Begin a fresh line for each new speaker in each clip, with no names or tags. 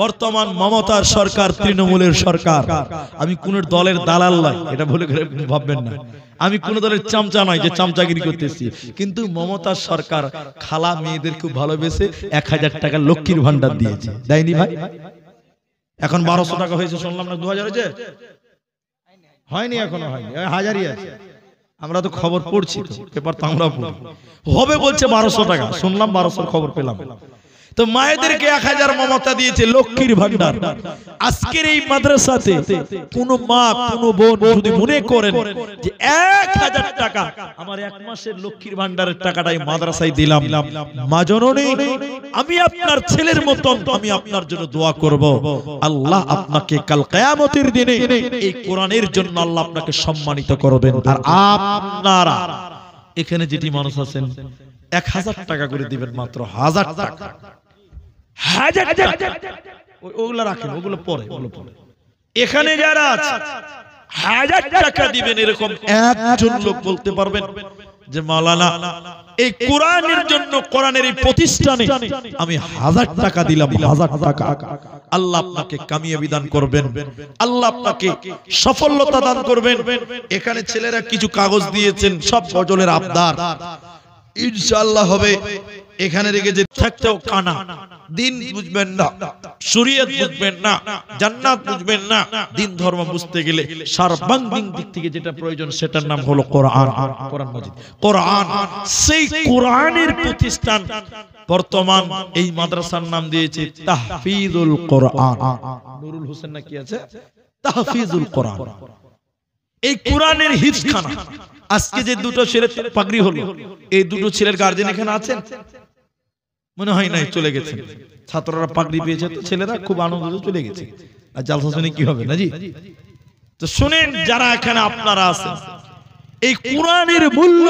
বর্তমান মমতার সরকার তৃণমূলের সরকার। আমি কোন দলের দালাল নয়, এটা ভুলে ভাববেন না। আমি কোন দলের চামচা নয় যে চামচাগিরি করতেছি। কিন্তু মমতার সরকার খালা মেয়েদের খুব ভালোবেসে 1000 টাকা লক্ষ্মীর ভান্ডার দিয়েছে, দেয়নি ভাই? এখন 1200 টাকা হয়েছে শুনলাম না, 2000 হয়েছে? হয়নি, এখনো হয়নি, 1000ই আছে। আমরা তো খবর পড়ছি, পেপার তো আমরা পড়ি। হবে বলছে 1200 টাকা, শুনলাম 1200 খবর পেলাম। তো মায়েদেরকে 1000 মমতা দিয়েছে লক্ষ্মীর ভান্ডার। আজকের এই মাদ্রাসাতে কোন মা কোন বোন যদি মনে করেন যে 1000 টাকা আমার এক মাসের লক্ষ্মীর ভান্ডারের টাকাটাই মাদ্রাসায় দিলাম, মা জননী আমি আপনার ছেলের মতন আমি আপনার জন্য দোয়া করব, আল্লাহ আপনাকে কাল কিয়ামতের দিনে এই কোরআনের জন্য আল্লাহ আপনাকে সম্মানিত করবেন। আর আপনারা এখানে যেটি মানুষ আছেন 1000 টাকা করে দিবেন, মাত্র 1000 টাকা। 1000 টাকা ওগুলো রাখেন, ওগুলো পরে। এখানে যারা আছে 1000 টাকা দিবেন, এরকম একজন লোক বলতে পারবেন যে মাওলানা এই কোরআনের জন্য, কোরআনের এই প্রতিষ্ঠানে আমি 1000 টাকা দিলাম, 1000 টাকা। আল্লাহ আপনাকে কামিয়াবি দান করবেন, আল্লাহ আপনাকে সফলতা দান করবেন। এখানে ছেলেরা কিছু কাগজ দিয়েছেন, সব গজলের আবদার, ইনশাআল্লাহ হবে। এখানে রেখে যে থাকতেও কানা, দিন বুঝবেন না, শরীয়ত বুঝবেন না, জান্নাত বুঝবেন না। দিন ধর্ম বুঝতে গেলে সার্বাঙ্গীন দিক থেকে যেটা প্রয়োজন সেটার নাম হলো কোরআন, কোরআন মাজিদ, কোরআন। সেই কোরআনের প্রতিষ্ঠান বর্তমান এই মাদ্রাসার নাম দিয়েছে তাহফিজুল কোরআন। নুরুল হোসেন না কি আছে, তাহফিজুল কোরআন। এই কোরআনের হিফজখানা। আজকে যে দুটো ছেলে পাগড়ি হলো, এই দুটো ছেলের গার্জিয়ান এখানে আছেন? মনে হয় নাই, চলে গেছেন। ছাত্ররা পাগড়ি পেয়েছে তো ছেলেরা খুব আনন্দে চলে গেছে। আর জালসা শুনে কি হবে না জি? তো শুনেন, যারা এখানে আপনারা আছেন, এই কোরআনের মূল্য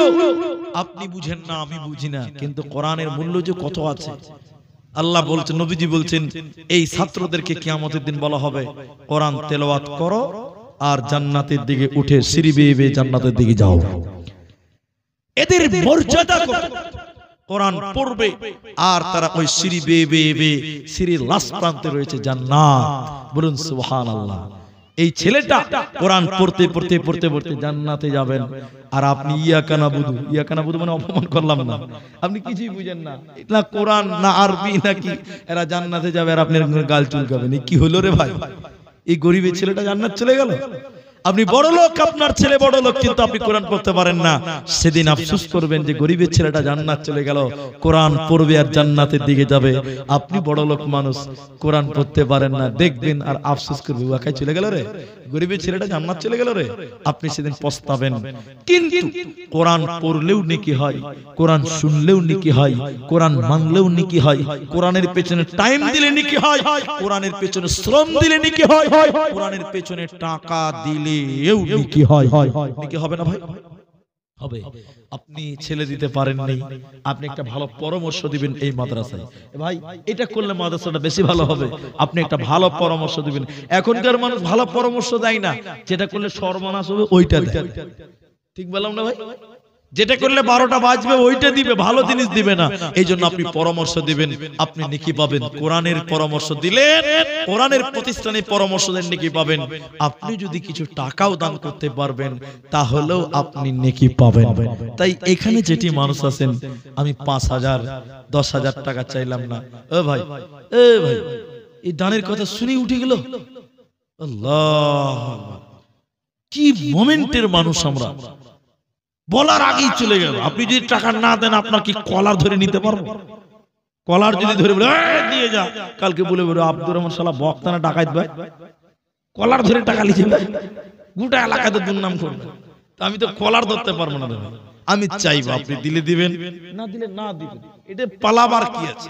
আপনি বুঝেন না, আমি বুঝি না, কিন্তু কোরআনের মূল্য যে কত আছে আল্লাহ বলছেন, নবীজি বলছেন, এই ছাত্রদেরকে কিয়ামতের দিন বলা হবে কোরআন তেলাওয়াত করো আর জান্নাতের দিকে উঠে সিঁড়ি বেয়ে বেয়ে জান্নাতের দিকে যাও। এদের মর্যাদা কত? কোরআন পড়বে আর তারা ওই সিঁড়ি বেয়ে বেয়ে বেয়ে সিঁড়ির লাস্ট প্রান্তে রয়েছে জান্নাত। বলুন সুবহানাল্লাহ। এই ছেলেটা কোরআন পড়তে পড়তে পড়তে পড়তে জান্নাতে যাবেন, আর আপনি ইয়াকা নাবুদু মানে অপমান করলাম না, আপনি কিছুই বুঝেন না, না কোরআন না আরবি নাকি, এরা জান্নাতে যাবে আর আপনার গাল চুলকাবেন। কি হলো রে ভাই? এই গরিবের ছেলেটা জান্নাত চলে গেল। আপনি বড় লোক, আপনার ছেলে বড় লোক, কিন্তু আপনি কোরআন পড়তে পারেন না। সেদিন আফসোস করবেন যে গরিবের ছেলেটা জান্নাত চলে গেল, কোরআন পড়বে আর জান্নাতের দিকে যাবে। আপনি বড় লোক মানুষ, কোরআন পড়তে পারেন না, দেখবেন আর আফসোস করবে, ওয়াকাই চলে গেল রে, গরিবের ছেলেটা জান্নাত চলে গেল রে। আপনি সেদিন পস্তাবেন। কিন্তু কোরআন পড়লেও নেকি হয়, কোরআন শুনলেও নেকি হয়, কোরআন মানলেও নেকি হয়, কোরআনের পেছনে টাইম দিলে নেকি হয়, কোরআনের পেছনে শ্রম দিলে নেকি হয়, কোরআনের পেছনে টাকা দিলে নেকি হয়। নেকি হবে না ভাই? হবে। আপনি ছেলে দিতে পারেন নাই, আপনি একটা ভালো পরামর্শ দিবেন এই মাদ্রাসায়, ভাই এটা করলে মাদ্রাসাটা বেশি ভালো হবে, আপনি একটা ভালো পরামর্শ দিবেন। এখনকার মানুষ ভালো পরামর্শ দেয় না, যেটা করলে সর্বনাশ হবে ওইটা দেয়। ঠিক বললাম না ভাই? যেটা করলে 12টা বাজবে ওইটা দিবে, ভালো জিনিস দিবে না। এই জন্য আপনি পরামর্শ দিবেন, আপনি নেকি পাবেন। কোরআনের পরামর্শ দিলেন, কোরআনের প্রতিষ্ঠানে পরামর্শ দেন, নেকি পাবেন। আপনি যদি কিছু টাকাও দান করতে পারবেন তাহলেও আপনি নেকি পাবেন। তাই এখানে যেটি মানুষ আছেন, আমি 5000 10,000 টাকা চাইলাম না। এ ভাই এই দানের কথা শুনে উঠে গেল। আল্লাহ, কি মোমেন্টের মানুষ আমরা, বলার আগেই চলে গেল। আপনি যদি টাকা না দেন আপনার কি কলার ধরে নিতে পারবো? কলার যদি ধরে বলে দিয়ে যা, কালকে বলে বলে আব্দুর রহমান শালা বক্তানা ডাকাইত ভাই, কলার ধরে টাকা লিখে গোটা এলাকাতে দুর্নাম করবে। আমি তো কলার ধরতে পারবো না। আমি চাইবো আপনি দিলে দিবেন, না দিলে না দিবেন, এটা পালাবার কি আছে?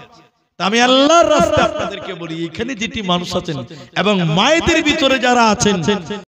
আমি আল্লাহর রাস্তায় আপনাদেরকে বলি, এখানে যেটি মানুষ আছেন এবং মায়েদের ভিতরে যারা আছেন,